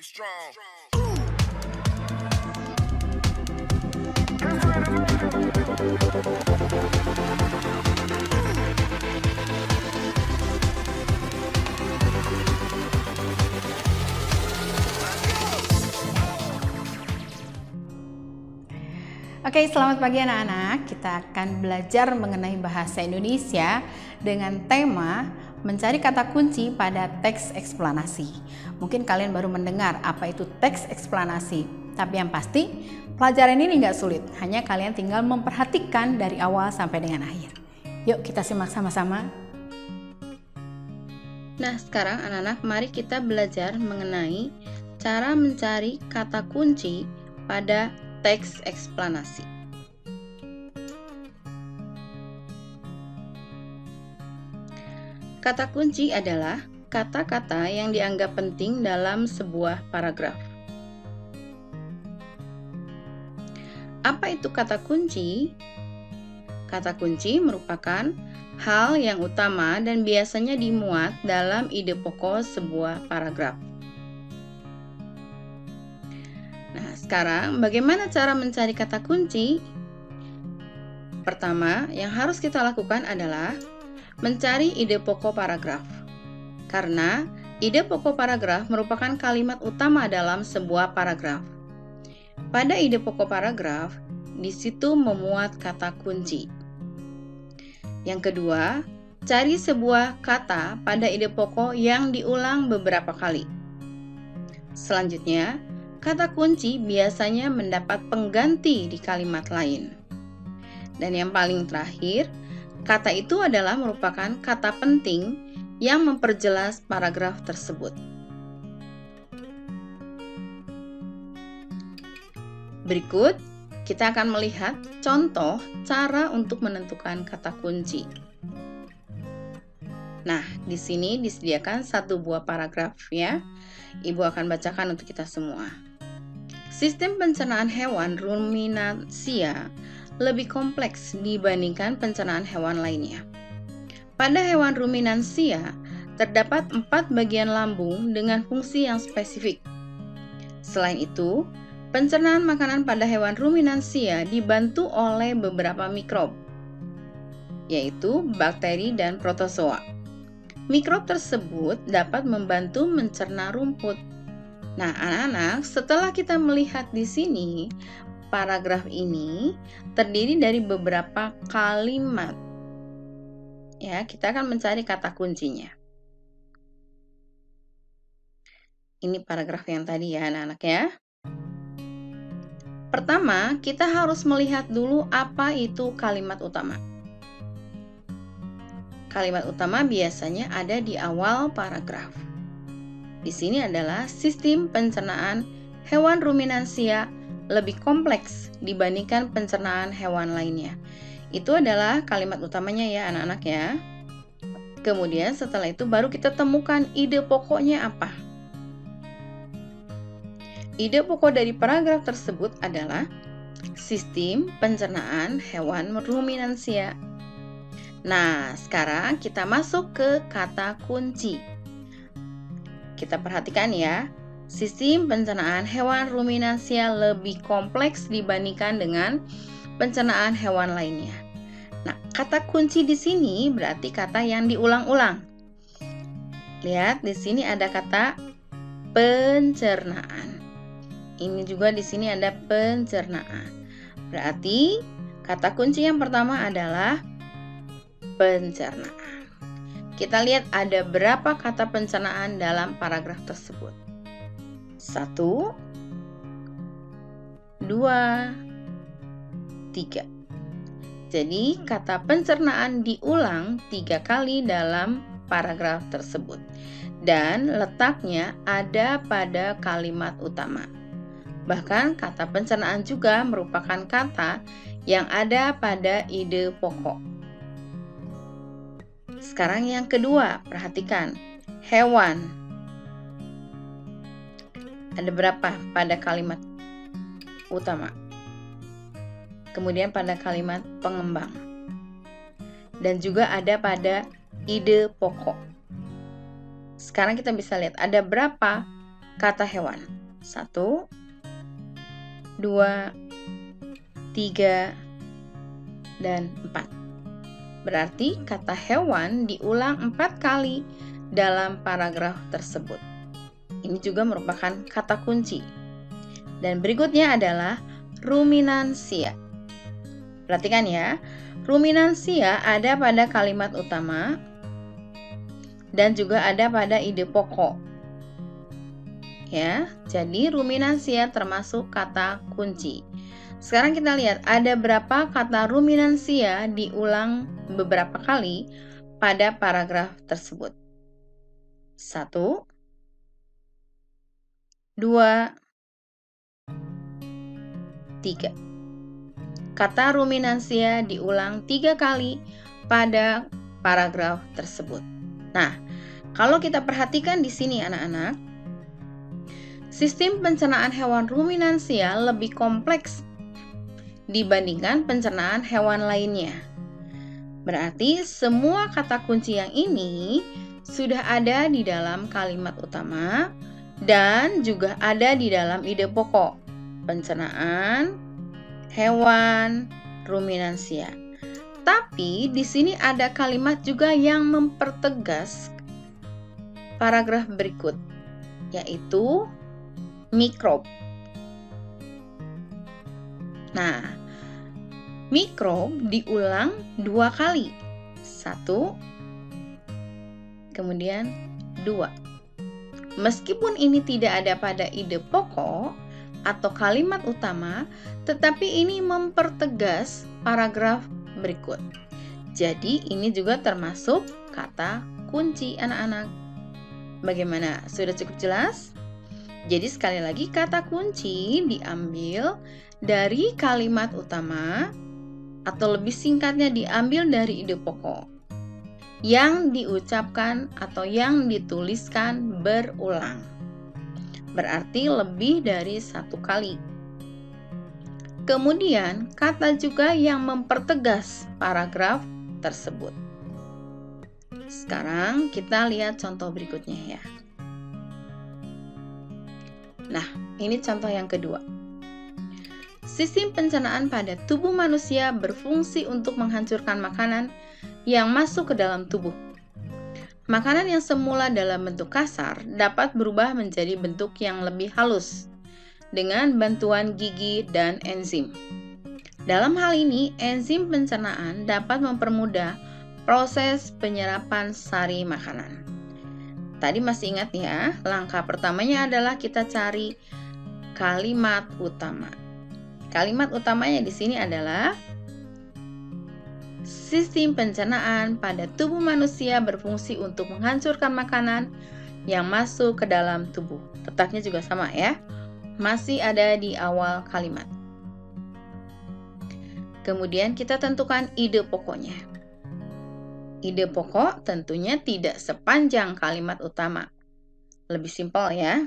Oke, selamat pagi anak-anak. Kita akan belajar mengenai bahasa Indonesia dengan tema mencari kata kunci pada teks eksplanasi. Mungkin kalian baru mendengar apa itu teks eksplanasi, tapi yang pasti pelajaran ini nggak sulit. Hanya kalian tinggal memperhatikan dari awal sampai dengan akhir. Yuk kita simak sama-sama. Nah, sekarang anak-anak mari kita belajar mengenai cara mencari kata kunci pada teks eksplanasi. Kata kunci adalah kata-kata yang dianggap penting dalam sebuah paragraf. Apa itu kata kunci? Kata kunci merupakan hal yang utama dan biasanya dimuat dalam ide pokok sebuah paragraf. Nah, sekarang bagaimana cara mencari kata kunci? Pertama, yang harus kita lakukan adalah mencari ide pokok paragraf. Karena ide pokok paragraf merupakan kalimat utama dalam sebuah paragraf. Pada ide pokok paragraf, di situ memuat kata kunci. Yang kedua, cari sebuah kata pada ide pokok yang diulang beberapa kali. Selanjutnya, kata kunci biasanya mendapat pengganti di kalimat lain. Dan yang paling terakhir, kata itu adalah merupakan kata penting yang memperjelas paragraf tersebut. Berikut, kita akan melihat contoh cara untuk menentukan kata kunci. Nah, di sini disediakan satu buah paragraf ya. Ibu akan bacakan untuk kita semua. Sistem pencernaan hewan ruminansia lebih kompleks dibandingkan pencernaan hewan lainnya. Pada hewan ruminansia, terdapat 4 bagian lambung dengan fungsi yang spesifik. Selain itu, pencernaan makanan pada hewan ruminansia dibantu oleh beberapa mikrob, yaitu bakteri dan protozoa. Mikrob tersebut dapat membantu mencerna rumput. Nah, anak-anak, setelah kita melihat di sini, paragraf ini terdiri dari beberapa kalimat. Ya, kita akan mencari kata kuncinya. Ini paragraf yang tadi ya, anak-anak ya. Pertama, kita harus melihat dulu apa itu kalimat utama. Kalimat utama biasanya ada di awal paragraf. Di sini adalah sistem pencernaan hewan ruminansia lebih kompleks dibandingkan pencernaan hewan lainnya. Itu adalah kalimat utamanya ya anak-anak ya. Kemudian setelah itu baru kita temukan ide pokoknya apa. Ide pokok dari paragraf tersebut adalah sistem pencernaan hewan ruminansia. Nah, sekarang kita masuk ke kata kunci. Kita perhatikan ya, sistem pencernaan hewan ruminansia lebih kompleks dibandingkan dengan pencernaan hewan lainnya. Nah, kata kunci di sini berarti kata yang diulang-ulang. Lihat, di sini ada kata pencernaan. Ini juga di sini ada pencernaan. Berarti kata kunci yang pertama adalah pencernaan. Kita lihat ada berapa kata pencernaan dalam paragraf tersebut. 1, 2, 3. Jadi kata pencernaan diulang 3 kali dalam paragraf tersebut. Dan letaknya ada pada kalimat utama. Bahkan kata pencernaan juga merupakan kata yang ada pada ide pokok. Sekarang yang kedua, perhatikan. Hewan. Ada berapa pada kalimat utama? Kemudian pada kalimat pengembang. Dan juga ada pada ide pokok. Sekarang kita bisa lihat ada berapa kata hewan. 1, 2, 3, dan 4. Berarti kata hewan diulang 4 kali dalam paragraf tersebut. Ini juga merupakan kata kunci. Dan berikutnya adalah ruminansia. Perhatikan ya, ruminansia ada pada kalimat utama dan juga ada pada ide pokok. Ya, jadi ruminansia termasuk kata kunci. Sekarang kita lihat ada berapa kata ruminansia diulang beberapa kali pada paragraf tersebut. 1, 2, 3. Kata ruminansia diulang 3 kali pada paragraf tersebut. Nah, kalau kita perhatikan di sini anak-anak, sistem pencernaan hewan ruminansia lebih kompleks dibandingkan pencernaan hewan lainnya. Berarti semua kata kunci yang ini sudah ada di dalam kalimat utama dan juga ada di dalam ide pokok pencernaan hewan ruminansia. Tapi di sini ada kalimat juga yang mempertegas paragraf berikut, yaitu mikrob. Nah, mikrob diulang 2 kali. 1, kemudian 2. Meskipun ini tidak ada pada ide pokok atau kalimat utama, tetapi ini mempertegas paragraf berikut. Jadi ini juga termasuk kata kunci anak-anak. Bagaimana? Sudah cukup jelas? Jadi sekali lagi kata kunci diambil dari kalimat utama atau lebih singkatnya diambil dari ide pokok yang diucapkan atau yang dituliskan berulang. Berarti lebih dari 1 kali. Kemudian kata juga yang mempertegas paragraf tersebut. Sekarang kita lihat contoh berikutnya ya. Nah, ini contoh yang kedua. Sistem pencernaan pada tubuh manusia berfungsi untuk menghancurkan makanan yang masuk ke dalam tubuh. Makanan yang semula dalam bentuk kasar dapat berubah menjadi bentuk yang lebih halus dengan bantuan gigi dan enzim. Dalam hal ini, enzim pencernaan dapat mempermudah proses penyerapan sari makanan. Tadi masih ingat ya, langkah pertamanya adalah kita cari kalimat utama. Kalimat utamanya di sini adalah sistem pencernaan pada tubuh manusia berfungsi untuk menghancurkan makanan yang masuk ke dalam tubuh. Letaknya juga sama ya, masih ada di awal kalimat. Kemudian kita tentukan ide pokoknya. Ide pokok tentunya tidak sepanjang kalimat utama. Lebih simpel ya.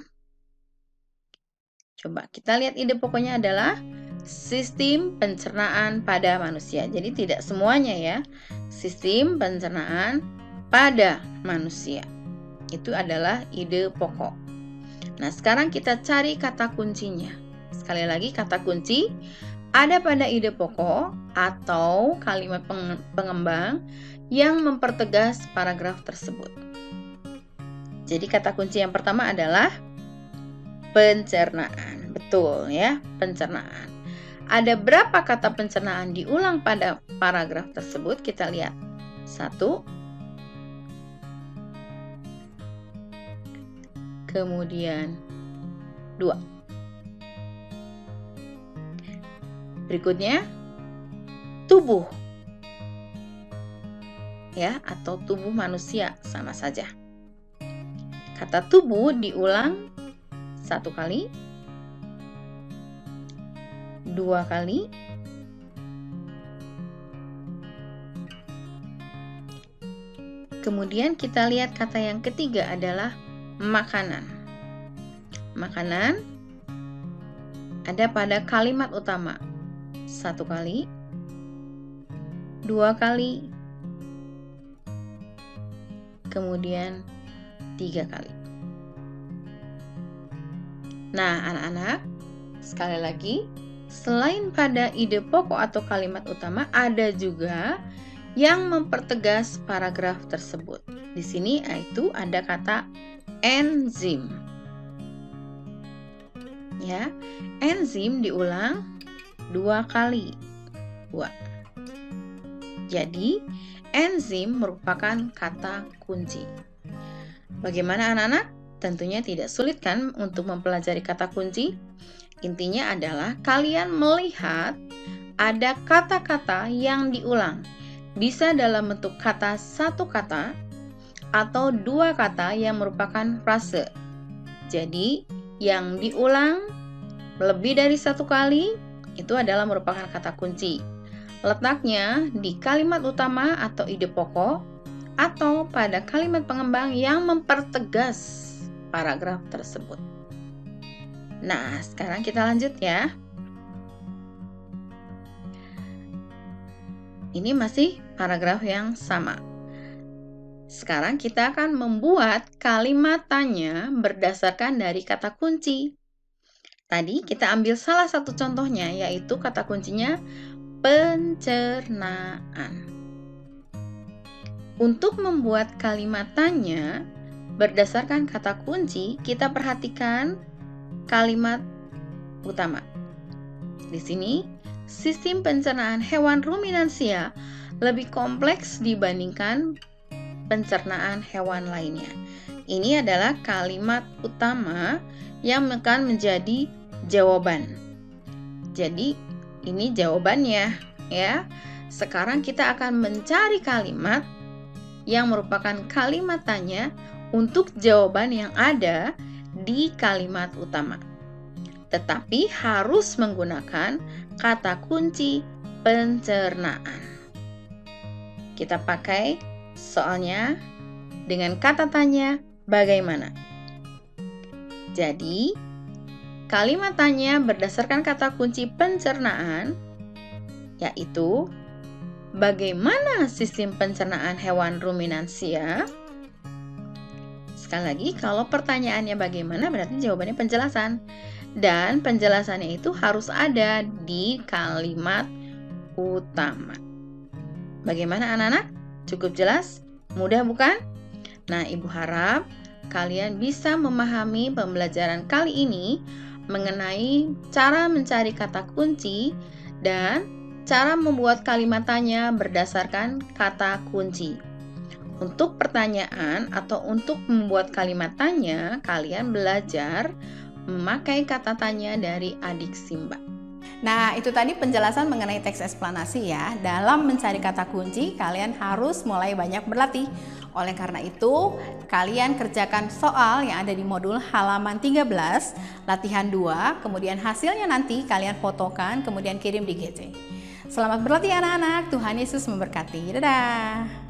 Coba kita lihat ide pokoknya adalah sistem pencernaan pada manusia. Jadi tidak semuanya ya. Sistem pencernaan pada manusia. Itu adalah ide pokok. Nah, sekarang kita cari kata kuncinya. Sekali lagi kata kunci ada pada ide pokok atau kalimat pengembang yang mempertegas paragraf tersebut. Jadi kata kunci yang pertama adalah pencernaan. Betul ya, pencernaan. Ada berapa kata pencernaan diulang pada paragraf tersebut? Kita lihat. 1, kemudian 2. Berikutnya tubuh. Ya, atau tubuh manusia sama saja. Kata tubuh diulang 1 kali, 2 kali, 3. Kemudian kita lihat kata yang ketiga adalah makanan. Makanan ada pada kalimat utama 1 kali, 2 kali, kemudian 3 kali. Nah, anak-anak, sekali lagi, selain pada ide pokok atau kalimat utama, ada juga yang mempertegas paragraf tersebut. Di sini itu ada kata enzim. Ya, enzim diulang 2 kali. 2. Jadi, enzim merupakan kata kunci. Bagaimana anak-anak? Tentunya tidak sulit kan untuk mempelajari kata kunci? Intinya adalah kalian melihat ada kata-kata yang diulang. Bisa dalam bentuk kata satu kata atau 2 kata yang merupakan frase. Jadi, yang diulang lebih dari 1 kali itu adalah merupakan kata kunci. Letaknya di kalimat utama atau ide pokok atau pada kalimat pengembang yang mempertegas paragraf tersebut. Nah, sekarang kita lanjut ya. Ini masih paragraf yang sama. Sekarang kita akan membuat kalimat tanya berdasarkan dari kata kunci. Tadi kita ambil salah satu contohnya, yaitu kata kuncinya pencernaan. Untuk membuat kalimat tanya berdasarkan kata kunci, kita perhatikan kalimat utama. Di sini, sistem pencernaan hewan ruminansia lebih kompleks dibandingkan pencernaan hewan lainnya. Ini adalah kalimat utama yang akan menjadi jawaban. Jadi, ini jawabannya ya. Sekarang kita akan mencari kalimat yang merupakan kalimat tanya untuk jawaban yang ada di kalimat utama. Tetapi harus menggunakan kata kunci pencernaan. Kita pakai soalnya dengan kata tanya bagaimana. Jadi, kalimat tanya berdasarkan kata kunci pencernaan yaitu bagaimana sistem pencernaan hewan ruminansia? Sekali lagi, kalau pertanyaannya bagaimana berarti jawabannya penjelasan. Dan penjelasannya itu harus ada di kalimat utama. Bagaimana anak-anak? Cukup jelas? Mudah bukan? Nah, Ibu harap kalian bisa memahami pembelajaran kali ini mengenai cara mencari kata kunci dan cara membuat kalimat tanya berdasarkan kata kunci. Untuk pertanyaan atau untuk membuat kalimat tanya, kalian belajar memakai kata tanya dari Adik Simba. Nah, itu tadi penjelasan mengenai teks eksplanasi ya. Dalam mencari kata kunci, kalian harus mulai banyak berlatih. Oleh karena itu, kalian kerjakan soal yang ada di modul halaman 13, latihan 2, kemudian hasilnya nanti kalian fotokan, kemudian kirim di GC. Selamat berlatih anak-anak, Tuhan Yesus memberkati. Dadah!